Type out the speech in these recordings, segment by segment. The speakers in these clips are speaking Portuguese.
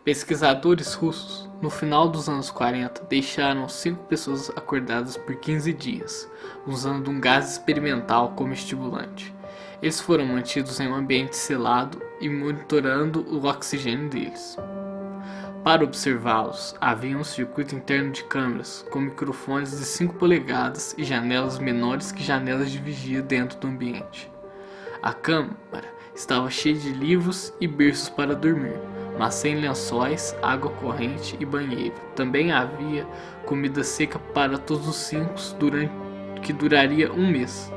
Pesquisadores russos, no final dos anos 40, deixaram 5 pessoas acordadas por 15 dias, usando um gás experimental como estimulante. Eles foram mantidos em um ambiente selado e monitorando o oxigênio deles. Para observá-los, havia um circuito interno de câmeras com microfones de 5 polegadas e janelas menores que janelas de vigia dentro do ambiente. A câmara estava cheia de livros e berços para dormir, mas sem lençóis, água corrente e banheiro. Também havia comida seca para todos os 5 que duraria um mês.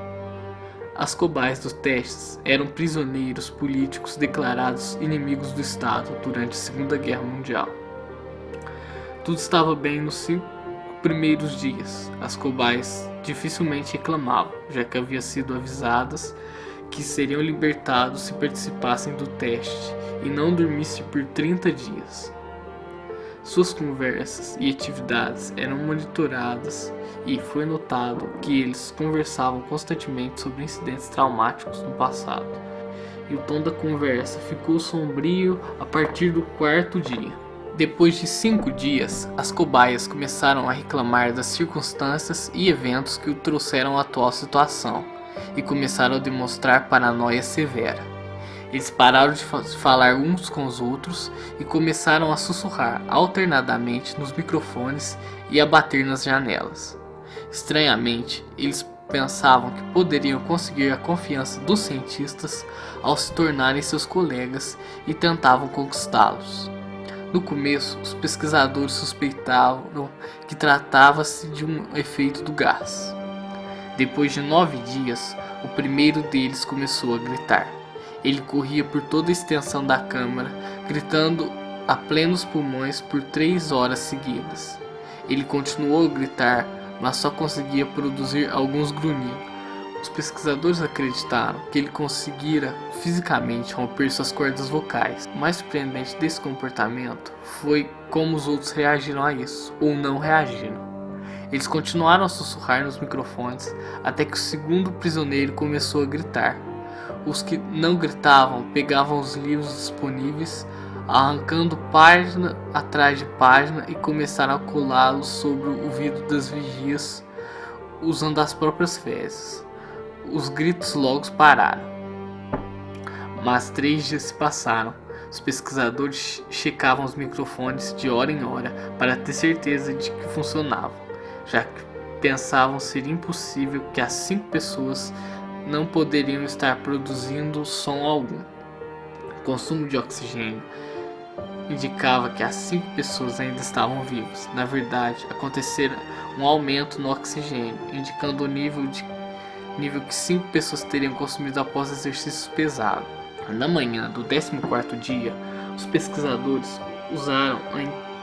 As cobaias dos testes eram prisioneiros políticos declarados inimigos do Estado durante a Segunda Guerra Mundial. Tudo estava bem nos 5 primeiros dias. As cobaias dificilmente reclamavam, já que haviam sido avisadas que seriam libertados se participassem do teste e não dormissem por 30 dias. Suas conversas e atividades eram monitoradas e foi notado que eles conversavam constantemente sobre incidentes traumáticos no passado. E o tom da conversa ficou sombrio a partir do 4º dia. Depois de 5 dias, as cobaias começaram a reclamar das circunstâncias e eventos que o trouxeram à atual situação e começaram a demonstrar paranoia severa. Eles pararam de falar uns com os outros e começaram a sussurrar alternadamente nos microfones e a bater nas janelas. Estranhamente, eles pensavam que poderiam conseguir a confiança dos cientistas ao se tornarem seus colegas e tentavam conquistá-los. No começo, os pesquisadores suspeitavam que tratava-se de um efeito do gás. Depois de 9 dias, o primeiro deles começou a gritar. Ele corria por toda a extensão da câmara, gritando a plenos pulmões por 3 horas seguidas. Ele continuou a gritar, mas só conseguia produzir alguns grunhidos. Os pesquisadores acreditaram que ele conseguira fisicamente romper suas cordas vocais. O mais surpreendente desse comportamento foi como os outros reagiram a isso, ou não reagiram. Eles continuaram a sussurrar nos microfones até que o segundo prisioneiro começou a gritar. Os que não gritavam pegavam os livros disponíveis, arrancando página atrás de página e começaram a colá-los sobre o vidro das vigias usando as próprias fezes. Os gritos logo pararam. Mas 3 dias se passaram. Os pesquisadores checavam os microfones de hora em hora para ter certeza de que funcionavam, já que pensavam ser impossível que as 5 pessoas não poderiam estar produzindo som algum. O consumo de oxigênio indicava que as 5 pessoas ainda estavam vivas. Na verdade, acontecera um aumento no oxigênio, indicando o nível que 5 pessoas teriam consumido após exercícios pesados. Na manhã do 14º dia, os pesquisadores usaram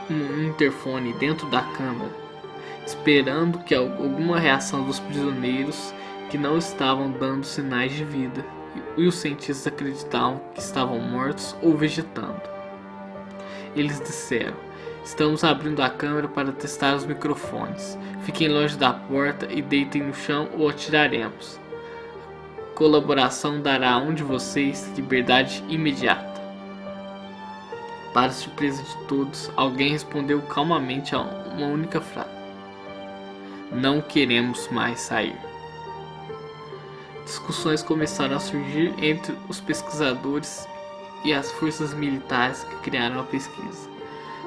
um interfone dentro da câmara, esperando que alguma reação dos prisioneiros que não estavam dando sinais de vida, e os cientistas acreditavam que estavam mortos ou vegetando. Eles disseram: "Estamos abrindo a câmara para testar os microfones. Fiquem longe da porta e deitem no chão ou atiraremos. A colaboração dará a um de vocês liberdade imediata." Para surpresa de todos, alguém respondeu calmamente a uma única frase: "Não queremos mais sair." Discussões começaram a surgir entre os pesquisadores e as forças militares que criaram a pesquisa.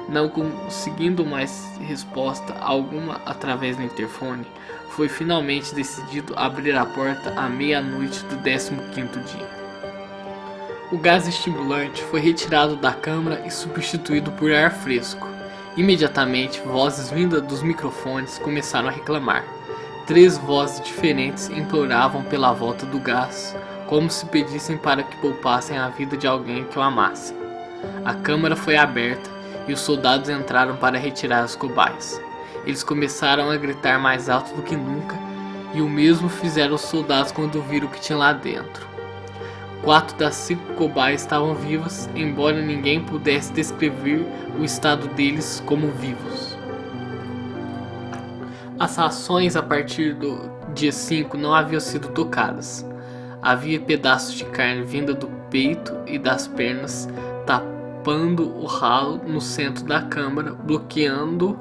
Não conseguindo mais resposta alguma através do interfone, foi finalmente decidido abrir a porta à meia-noite do 15º dia. O gás estimulante foi retirado da câmara e substituído por ar fresco. Imediatamente, vozes vindas dos microfones começaram a reclamar. 3 vozes diferentes imploravam pela volta do gás, como se pedissem para que poupassem a vida de alguém que o amasse. A câmara foi aberta e os soldados entraram para retirar as cobaias. Eles começaram a gritar mais alto do que nunca, e o mesmo fizeram os soldados quando viram o que tinha lá dentro. 4 das 5 cobaias estavam vivas, embora ninguém pudesse descrever o estado deles como vivos. As rações a partir do dia 5 não haviam sido tocadas. Havia pedaços de carne vinda do peito e das pernas tampando o ralo no centro da câmara, bloqueando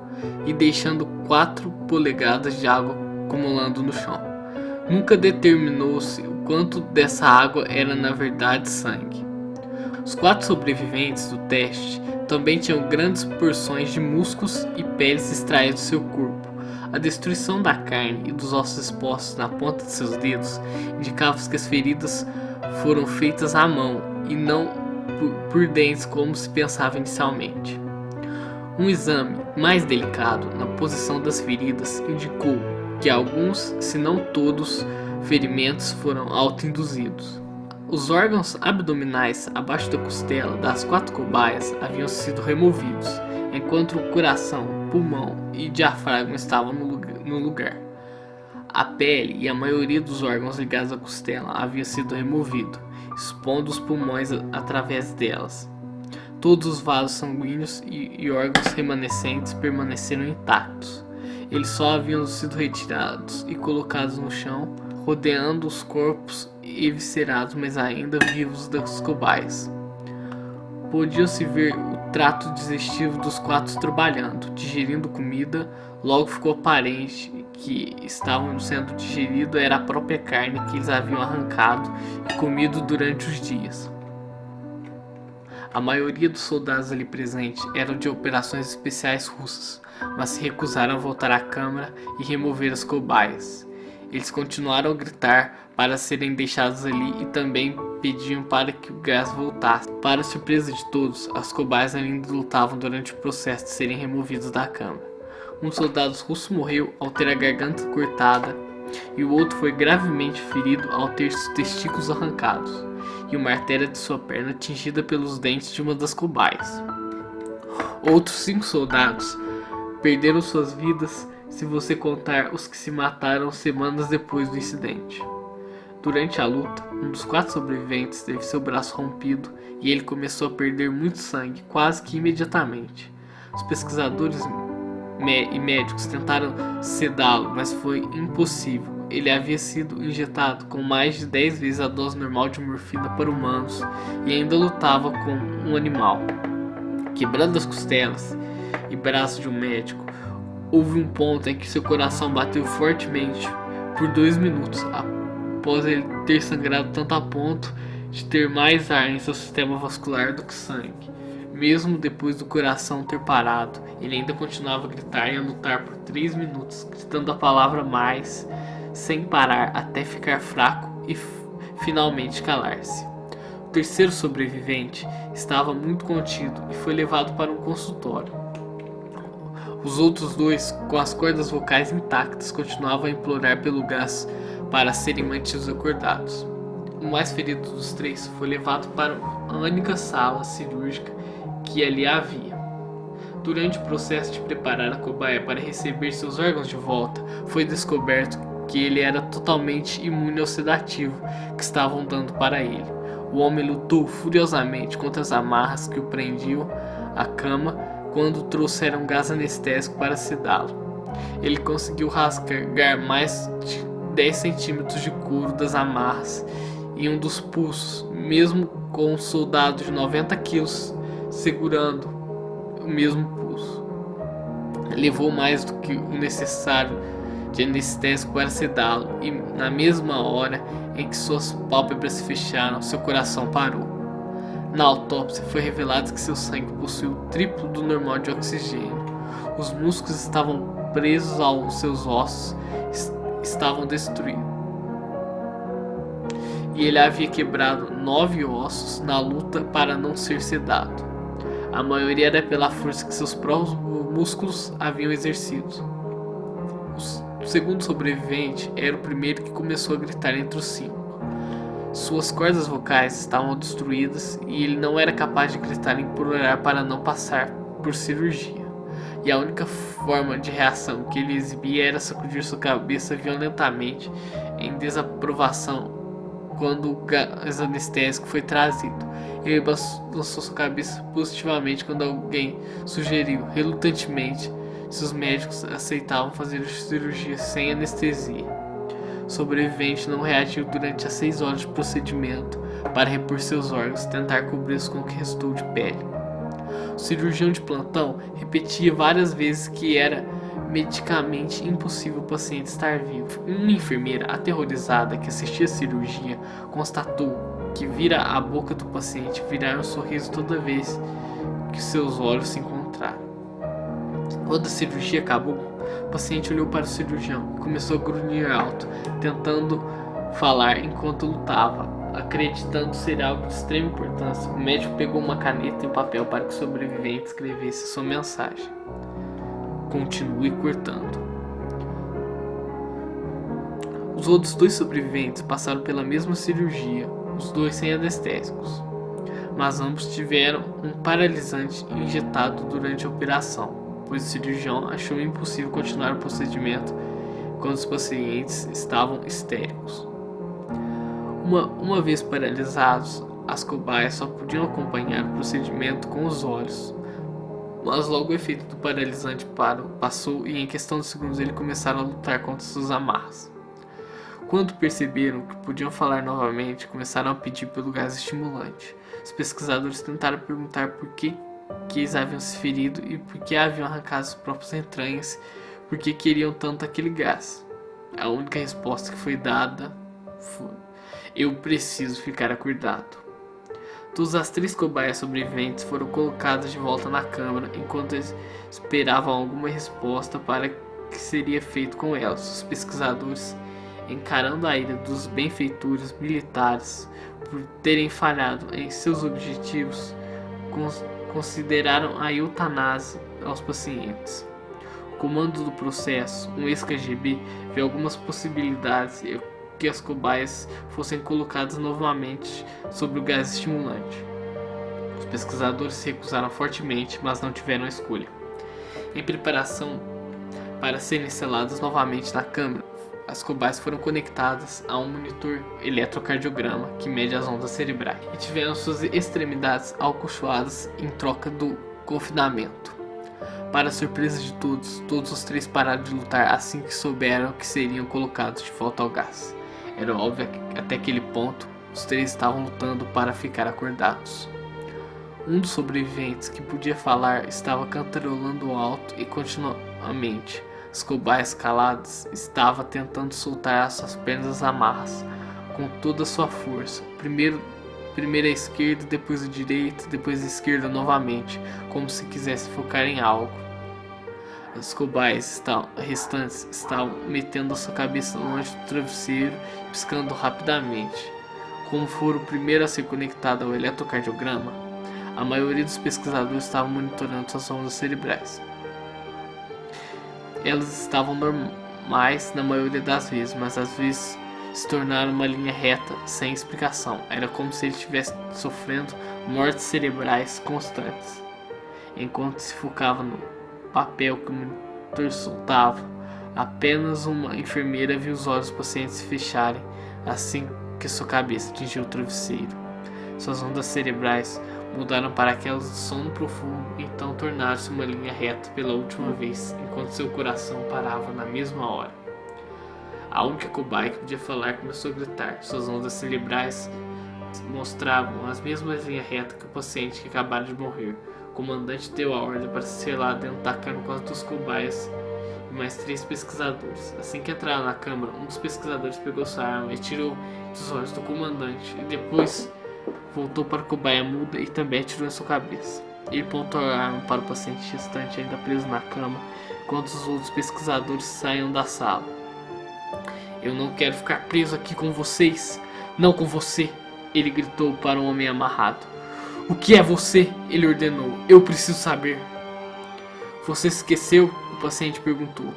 e deixando 4 polegadas de água acumulando no chão. Nunca determinou-se o quanto dessa água era na verdade sangue. Os 4 sobreviventes do teste também tinham grandes porções de músculos e peles extraídos do seu corpo. A destruição da carne e dos ossos expostos na ponta de seus dedos indicava que as feridas foram feitas à mão e não por dentes como se pensava inicialmente. Um exame mais delicado na posição das feridas indicou que alguns, se não todos, ferimentos foram autoinduzidos. Os órgãos abdominais abaixo da costela das 4 cobaias haviam sido removidos, enquanto o coração, pulmão e diafragma estavam no lugar. A pele e a maioria dos órgãos ligados à costela havia sido removido, expondo os pulmões através delas. Todos os vasos sanguíneos e órgãos remanescentes permaneceram intactos. Eles só haviam sido retirados e colocados no chão, rodeando os corpos eviscerados, mas ainda vivos das cobaias. Podia-se ver o trato digestivo dos 4 trabalhando, digerindo comida. Logo ficou aparente que estavam sendo digerido era a própria carne que eles haviam arrancado e comido durante os dias. A maioria dos soldados ali presentes eram de operações especiais russas, mas se recusaram a voltar à câmara e remover as cobaias. Eles continuaram a gritar para serem deixados ali e também pediam para que o gás voltasse. Para a surpresa de todos, as cobaias ainda lutavam durante o processo de serem removidos da câmara. Um dos soldados russos morreu ao ter a garganta cortada e o outro foi gravemente ferido ao ter seus testículos arrancados e uma artéria de sua perna atingida pelos dentes de uma das cobaias. Outros 5 soldados perderam suas vidas se você contar os que se mataram semanas depois do incidente. Durante a luta, um dos 4 sobreviventes teve seu braço rompido e ele começou a perder muito sangue quase que imediatamente. Os pesquisadores e médicos tentaram sedá-lo, mas foi impossível. Ele havia sido injetado com mais de 10 vezes a dose normal de morfina para humanos e ainda lutava com um animal. Quebrando as costelas e braços de um médico, houve um ponto em que seu coração bateu fortemente por 2 minutos após ele ter sangrado tanto a ponto de ter mais ar em seu sistema vascular do que sangue. Mesmo depois do coração ter parado, ele ainda continuava a gritar e a lutar por 3 minutos, gritando a palavra mais, sem parar até ficar fraco e finalmente calar-se. O terceiro sobrevivente estava muito contido e foi levado para um consultório. Os outros 2, com as cordas vocais intactas, continuavam a implorar pelo gás para serem mantidos acordados. O mais ferido dos 3 foi levado para a única sala cirúrgica que ali havia. Durante o processo de preparar a cobaia para receber seus órgãos de volta, foi descoberto que ele era totalmente imune ao sedativo que estavam dando para ele. O homem lutou furiosamente contra as amarras que o prendiam à cama quando trouxeram gás anestésico para sedá-lo. Ele conseguiu rasgar mais de 10 centímetros de couro das amarras em um dos pulsos, mesmo com um soldado de 90 quilos segurando o mesmo pulso. Levou mais do que o necessário de anestésico para sedá-lo e na mesma hora em que suas pálpebras se fecharam, seu coração parou. Na autópsia foi revelado que seu sangue possuía o triplo do normal de oxigênio. Os músculos estavam presos aos seus ossos, estavam destruídos. E ele havia quebrado 9 ossos na luta para não ser sedado. A maioria era pela força que seus próprios músculos haviam exercido. O segundo sobrevivente era o primeiro que começou a gritar entre os 5. Suas cordas vocais estavam destruídas e ele não era capaz de gritar nem implorar para não passar por cirurgia. E a única forma de reação que ele exibia era sacudir sua cabeça violentamente em desaprovação quando o gás anestésico foi trazido. Ele balançou sua cabeça positivamente quando alguém sugeriu, relutantemente, se os médicos aceitavam fazer a cirurgia sem anestesia. O sobrevivente não reagiu durante as 6 horas de procedimento para repor seus órgãos e tentar cobri-los com o que restou de pele. O cirurgião de plantão repetia várias vezes que era medicamente impossível o paciente estar vivo. Uma enfermeira, aterrorizada, que assistia a cirurgia, constatou que vira a boca do paciente virar um sorriso toda vez que seus olhos se encontraram. Quando a cirurgia acabou, o paciente olhou para o cirurgião e começou a grunhir alto, tentando falar enquanto lutava. Acreditando ser algo de extrema importância, o médico pegou uma caneta e um papel para que o sobrevivente escrevesse sua mensagem. Continue cortando. Os outros 2 sobreviventes passaram pela mesma cirurgia, os 2 sem anestésicos, mas ambos tiveram um paralisante injetado durante a operação, pois o cirurgião achou impossível continuar o procedimento quando os pacientes estavam histéricos. Uma vez paralisados, as cobaias só podiam acompanhar o procedimento com os olhos, mas logo o efeito do paralisante passou e em questão de segundos eles começaram a lutar contra suas amarras. Quando perceberam que podiam falar novamente, começaram a pedir pelo gás estimulante. Os pesquisadores tentaram perguntar por que eles haviam se ferido e por que haviam arrancado as próprias entranhas, por que queriam tanto aquele gás. A única resposta que foi dada foi: eu preciso ficar acordado. Todas as 3 cobaias sobreviventes foram colocadas de volta na câmara enquanto eles esperavam alguma resposta para o que seria feito com elas. Os pesquisadores, encarando a ira dos benfeitores militares por terem falhado em seus objetivos, consideraram a eutanásia aos pacientes. O comando do processo, um ex-KGB, viu algumas possibilidades que as cobaias fossem colocadas novamente sob o gás estimulante. Os pesquisadores se recusaram fortemente, mas não tiveram escolha. Em preparação para serem seladas novamente na câmara, as cobaias foram conectadas a um monitor eletrocardiograma que mede as ondas cerebrais e tiveram suas extremidades acolchoadas em troca do confinamento. Para a surpresa de todos os 3 pararam de lutar assim que souberam que seriam colocados de volta ao gás. Era óbvio que até aquele ponto os 3 estavam lutando para ficar acordados. Um dos sobreviventes, que podia falar, estava cantarolando alto e continuamente. As cobaias caladas estavam tentando soltar as suas pernas amarras com toda a sua força. Primeiro a esquerda, depois a direita, depois a esquerda novamente, como se quisesse focar em algo. As cobaias restantes estavam metendo a sua cabeça longe do travesseiro e piscando rapidamente. Como foram o primeiro a ser conectado ao eletrocardiograma, a maioria dos pesquisadores estavam monitorando suas ondas cerebrais. Elas estavam normais na maioria das vezes, mas às vezes se tornaram uma linha reta sem explicação. Era como se ele estivesse sofrendo mortes cerebrais constantes. Enquanto se focava no papel que o monitor soltava, apenas uma enfermeira viu os olhos dos pacientes se fecharem assim que sua cabeça atingiu o travesseiro. Suas ondas cerebrais mudaram para aquelas de sono profundo e então tornaram-se uma linha reta pela última vez, enquanto seu coração parava na mesma hora. A única cobaia que podia falar começou a gritar. Suas ondas cerebrais mostravam as mesmas linhas retas que o paciente que acabara de morrer. O comandante deu a ordem para se selar dentro da câmara com as 2 cobaias e mais 3 pesquisadores. Assim que entraram na câmara, um dos pesquisadores pegou sua arma e tirou dos olhos do comandante e depois voltou para a cobaia muda e também atirou em sua cabeça. Ele apontou a arma para o paciente restante ainda preso na cama, enquanto os outros pesquisadores saíam da sala. Eu não quero ficar preso aqui com vocês. Não com você, ele gritou para o homem amarrado. O que é você? Ele ordenou. Eu preciso saber. Você se esqueceu? O paciente perguntou.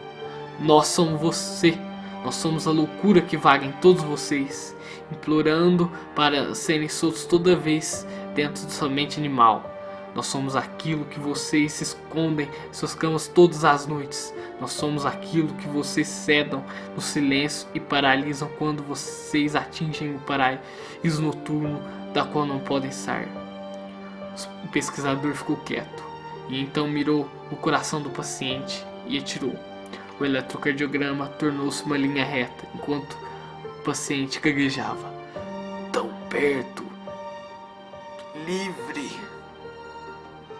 Nós somos você. Nós somos a loucura que vaga em todos vocês, implorando para serem soltos toda vez dentro de sua mente animal. Nós somos aquilo que vocês se escondem em suas camas todas as noites. Nós somos aquilo que vocês cedam no silêncio e paralisam quando vocês atingem o paraíso noturno da qual não podem sair. O pesquisador ficou quieto e então mirou o coração do paciente e atirou. O eletrocardiograma tornou-se uma linha reta enquanto o paciente gaguejava. Tão perto. Livre.